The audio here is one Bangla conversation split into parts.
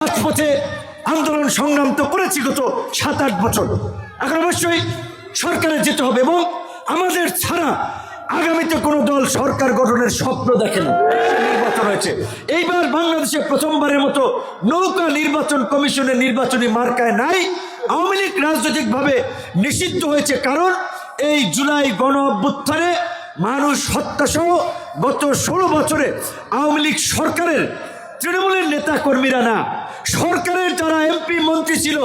রাজপথে আন্দোলন সংগ্রাম তো করেছি গত 7-8 বছর। এখন অবশ্যই সরকারে যেতে হবে এবং আমাদের ছাড়া আগামীতে কোনো দল সরকার গঠনের স্বপ্ন দেখে না। নির্বাচন হয়েছে এইবার বাংলাদেশে প্রথমবারের মতো নৌকা নির্বাচন কমিশনের নির্বাচনী মার্কায় নাই। আওয়ামী লীগ রাজনৈতিকভাবে নিষিদ্ধ হয়েছে, কারণ এই জুলাই গণ অভ্যুত্থানে মানুষ হত্যাসহ গত 16 বছরে আওয়ামী লীগ সরকারের তৃণমূলের নেতা কর্মীরা না, সরকারের যারা এমপি মন্ত্রী ছিল,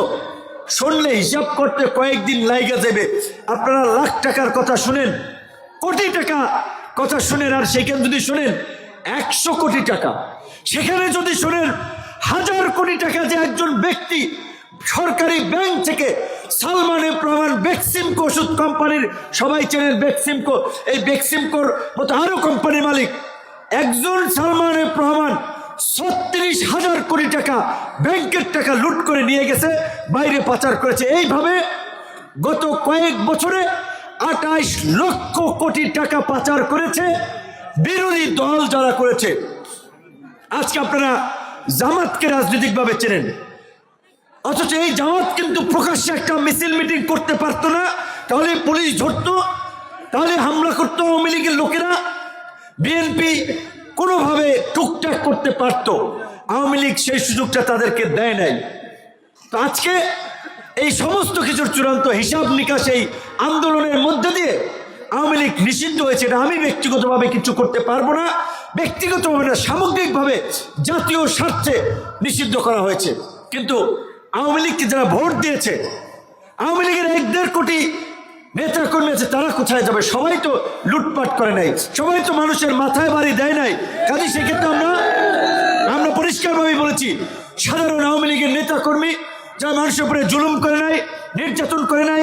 শুনলে হিসাব করতে কয়েকদিন লাইগা যাবে। আপনারা লাখ টাকার কথা শুনেন, কোটি টাকা কথা শুনেন, আর সেখানে যদি শুনেন 100 কোটি টাকা, সেখানে যদি শুনেন 1000 কোটি টাকা যে একজন ব্যক্তি সরকারি ব্যাংক থেকে সালমান এফ রহমান বেক্সিমকো ওষুধ কোম্পানির, সবাই চেনেন বেক্সিমকো, এই বেক্সিমকোর মতো আরো কোম্পানির মালিক একজন সালমান এফ রহমান 36,000 কোটি টাকা ব্যাংকের টাকা লুট করে নিয়ে গেছে, বাইরে পাচার করেছে। এইভাবে গত কয়েক বছরে 28 লক্ষ কোটি টাকা পাচার করেছে বিরোধী দল যারা করেছে। আজকে আপনারা জামাতকে রাজনৈতিকভাবে চেনেন, অথচ এই জামাত কিন্তু প্রকাশ্যে একটা মিছিল মিটিং করতে পারতো না, তাহলে পুলিশ ধরতো, তাহলে হামলা করতো আওয়ামী লীগের লোকেরা। বিএনপি কোনোভাবে টুকটাক করতে পারত, আওয়ামী লীগ সেই সুযোগটা তাদেরকে দেয় নাই। তো আজকে এই সমস্ত কিছুর চূড়ান্ত হিসাব নিকাশ এই আন্দোলনের মধ্যে দিয়ে আওয়ামী লীগ নিষিদ্ধ হয়েছে। এটা আমি ব্যক্তিগতভাবে কিছু করতে পারবো না, ব্যক্তিগতভাবে না, সামগ্রিকভাবে জাতীয় স্বার্থে নিষিদ্ধ করা হয়েছে। কিন্তু আওয়ামী লীগকে যারা ভোট দিয়েছে, আওয়ামী লীগের 1-1.5 কোটি নেতা কর্মী আছে, তারা কোথায় যাবে? সবাই তো লুটপাট করে নাই, সবাই তো মানুষের মাথায় বাড়ি দেয় নাই। কাজে সেক্ষেত্রে আমরা পরিষ্কারভাবে বলেছি, সাধারণ আওয়ামী লীগের নেতা কর্মী যারা মানুষের উপরে জুলুম করে নাই, নির্যাতন করে নাই,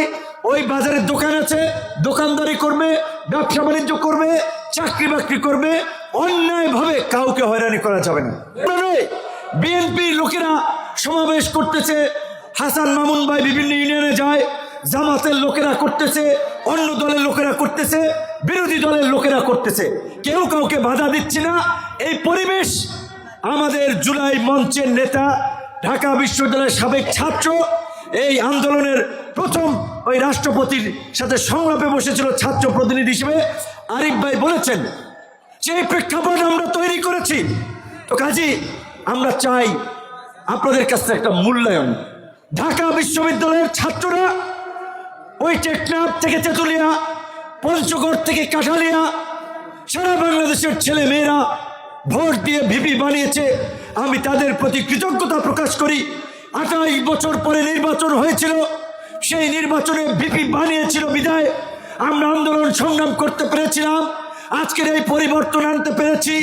ওই বাজারের দোকান আছে, দোকানদারি করবে, ব্যবসা বাণিজ্য করবে, চাকরি বাকরি করবে, অন্যায়ভাবে কাউকে হয়রানি করা যাবে না। বিএনপির লোকেরা সমাবেশ করতেছে, হাসান মামুন ভাই বিভিন্ন ইউনিয়নে যায়, জামাতের লোকেরা করতেছে, অন্য দলের লোকেরা করতেছে, বিরোধী দলের লোকেরা করতেছে, কেউ কাউকে বাধা দিচ্ছে না। এই পরিবেশ আমাদের জুলাই মঞ্চের নেতা, ঢাকা বিশ্ববিদ্যালয়ের সাবেক ছাত্র, এই আন্দোলনের প্রথম ওই রাষ্ট্রপতির সাথে সংলাপে বসেছিল ছাত্র প্রতিনিধি হিসেবে, আরিফ ভাই বলেছেন যে প্রেক্ষাপট আমরা তৈরি করেছি। তো কাজী আমরা চাই আপনাদের কাছে একটা মূল্যায়ন। ঢাকা বিশ্ববিদ্যালয়ের ছাত্ররা ওই টেকনাফ থেকে তেঁতুলিয়া, পঞ্চগড় থেকে কাঠালিয়া, সারা বাংলাদেশের ছেলে মেয়েরা ভোট দিয়ে ভিপি বানিয়েছে। আমি তাদের প্রতি কৃতজ্ঞতা প্রকাশ করি। 28 বছর পরে নির্বাচন হয়েছিল, সেই নির্বাচনে ভিপি বানিয়েছিল বিদায় আমরা আন্দোলন সংগ্রাম করতে পেরেছিলাম, আজকের এই পরিবর্তন আনতে পেরেছি।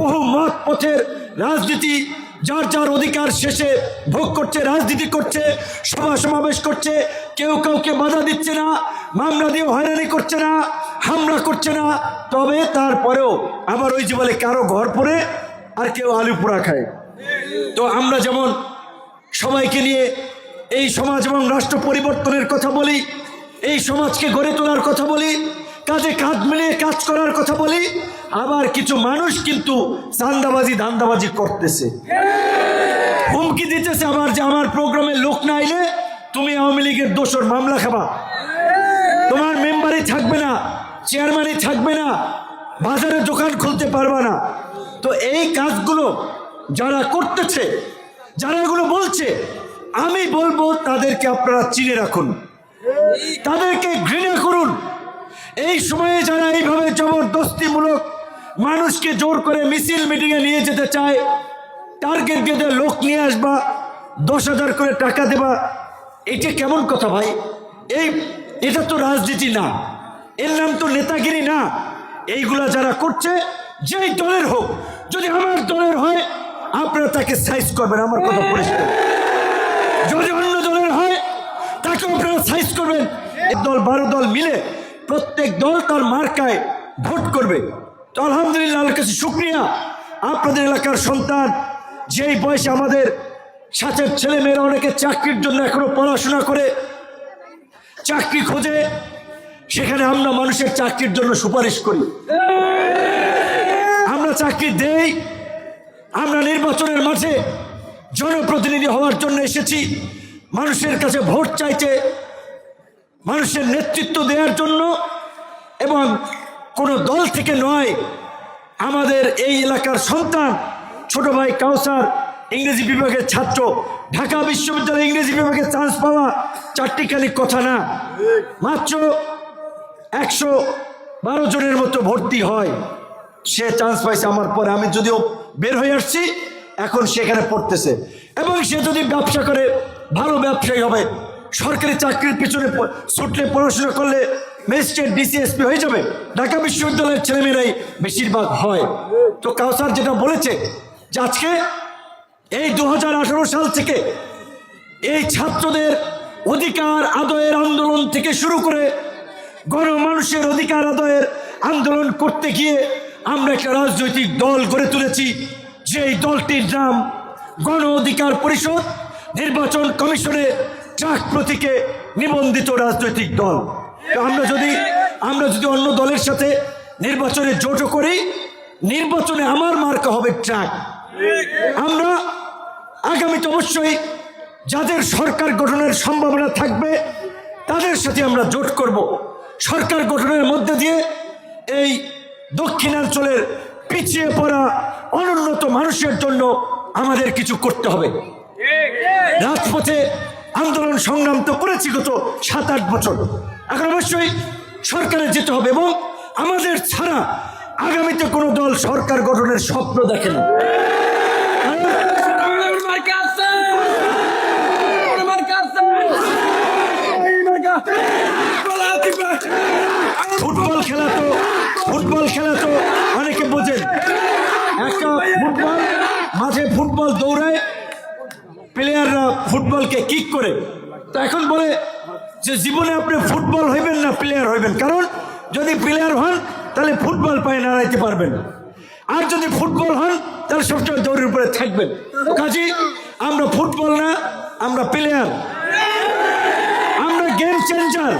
বহু মত পথের রাজনীতি, যার যার অধিকার শেষে ভোগ করছে, রাজনীতি করছে, সভা সমাবেশ করছে, কেউ কাউকে বাধা দিচ্ছে না, মামলা দিয়ে হয়রানি করছে না, হামলা করছে না। তবে তারপরেও আবার ওই যে বলে কারো ঘর পড়ে আর কেউ আলু পোড়া খায়। তো আমরা যেমন সবাইকে নিয়ে এই সমাজ এবং রাষ্ট্র পরিবর্তনের কথা বলি, এই সমাজকে গড়ে তোলার কথা বলি, কাজে কাঁধ মিলিয়ে কাজ করার কথা বলি, আবার কিছু মানুষ কিন্তু চান্দাবাজি ধান্দাবাজি করতেছে, হুমকি দিতেছে আবার যে আমার প্রোগ্রামে লোক না আইলে তুমি আওয়ামী লীগের দোষর, মামলা খাবা, তোমার মেম্বারই থাকবে না, চেয়ারম্যানই থাকবে না, বাজারে দোকান খুলতে পারবে না। তো এই কাজগুলো যারা করতেছে, যারা এগুলো বলছে, আমি বলবো তাদেরকে আপনারা চিনে রাখুন, তাদেরকে ঘৃণা করুন। এই সময়ে যারা এইভাবে জবরদস্তিমূলক মানুষকে জোর করে মিছিল মিটিংয়ে নিয়ে যেতে চায়, টার্গেট গেটে লোক নিয়ে আসবা, 10,000 করে টাকা দেবা, এটা কেমন কথা ভাই? এটা তো রাজনীতি না, এর নাম তো নেতাগিরি না। এইগুলা যারা করছে, যেই দলের হোক, যদি আমার দলের হয় আপনারা তাকে সাইজ করবেন, আমার কথা পরিষ্কার। যদি অন্য দলের হয় তাকে আপনারা সাইজ করবেন। 1 দল 12 দল মিলে প্রত্যেক দল তার মার্কায় ভোট করবে। তো আলহামদুলিল্লাহ, আল্লাহর কাছে শুকরিয়া, আপনাদের এলাকার সন্তান যেই বয়সে আমাদের সাথে ছেলে মেয়েরা অনেকে চাকরির জন্য এখনো পড়াশোনা করে চাকরি খোঁজে, সেখানে আমরা মানুষের চাকরির জন্য সুপারিশ করি, আমরা চাকরি দেই, আমরা নির্বাচনের মাঠে জনপ্রতিনিধি হওয়ার জন্য এসেছি, মানুষের কাছে ভোট চাইতে, মানুষের নেতৃত্ব দেওয়ার জন্য, এবং কোনো দল থেকে নয়। আমাদের এই এলাকার সন্তান, ছোট ভাই কাউসার ইংরেজি বিভাগের ছাত্র, ঢাকা বিশ্ববিদ্যালয়ে ইংরেজি বিভাগে চান্স পাওয়া চারটিখানি কথা না, মাত্র 112 জনের মতো ভর্তি হয়। সে চান্স পাইছে আমার পরে, আমি যদিও বের হয়ে আসছি, এখন সেখানে পড়তেছে। এবং সে যদি ব্যবসা করে, ভালো ব্যবসায়ী হবে, সরকারি চাকরির পিছনে ছুটলে, পড়াশোনা করলে ম্যাজিস্ট্রেট, ডিসিএসপি হয়ে যাবে। ঢাকা বিশ্ববিদ্যালয়ের ছেলেমেয়েরাই বেশিরভাগ হয়। তো কাউসার যেটা বলেছে যে আজকে এই 2018 সাল থেকে এই ছাত্রদের অধিকার আদায়ের আন্দোলন থেকে শুরু করে গণমানুষের অধিকার আদায়ের আন্দোলন করতে গিয়ে আমরা একটা রাজনৈতিক দল গড়ে তুলেছি, যেই দলটির নাম গণ অধিকার পরিষদ, নির্বাচন কমিশনে ট্রাক প্রতীকে নিবন্ধিত রাজনৈতিক দল। তো আমরা যদি অন্য দলের সাথে নির্বাচনে জোটও করি, নির্বাচনে আমার মার্কা হবে ট্রাক। আমরা আগামীতে অবশ্যই যাদের সরকার গঠনের সম্ভাবনা থাকবে তাদের সাথে আমরা জোট করব। সরকার গঠনের মধ্যে দিয়ে এই দক্ষিণাঞ্চলের পিছিয়ে পড়া অনুন্নত মানুষের জন্য আমাদের কিছু করতে হবে। রাজপথে আন্দোলন সংগ্রাম তো করেছি গত 7-8 বছর, এখন অবশ্যই সরকারে যেতে হবে, এবং আমাদের ছাড়া আগামীতে কোনো দল সরকার গঠনের স্বপ্ন দেখে না। ফুটবল খেলা তো অনেকে বোঝেন, একটা ফুটবল মাঝে ফুটবল দৌড়ায়, প্লেয়াররা ফুটবলকে কিক করে। তো এখন বলে যে জীবনে আপনি ফুটবল হইবেন না প্লেয়ার হইবেন, কারণ যদি প্লেয়ার হন তাহলে ফুটবল পায়ে নাড়াইতে পারবেন, আর যদি ফুটবল হন তাহলে সবসময় দৌড়ের উপরে থাকবেন। কাজে আমরা ফুটবল না, আমরা প্লেয়ার, আমরা গেম চেঞ্জার।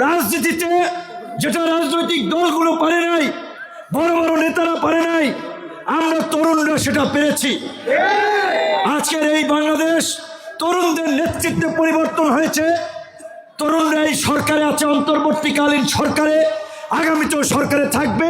রাজনীতিতে যেটা রাজনৈতিক দলগুলো পারে নাই, বড় বড় নেতারা পারে নাই, আমরা তরুণরা সেটা পেরেছি। আজকের এই বাংলাদেশ তরুণদের নেতৃত্বে পরিবর্তন হয়েছে। তরুণরা এই সরকারে আছে, অন্তর্বর্তীকালীন সরকারে, আগামীতেও সরকারে থাকবে।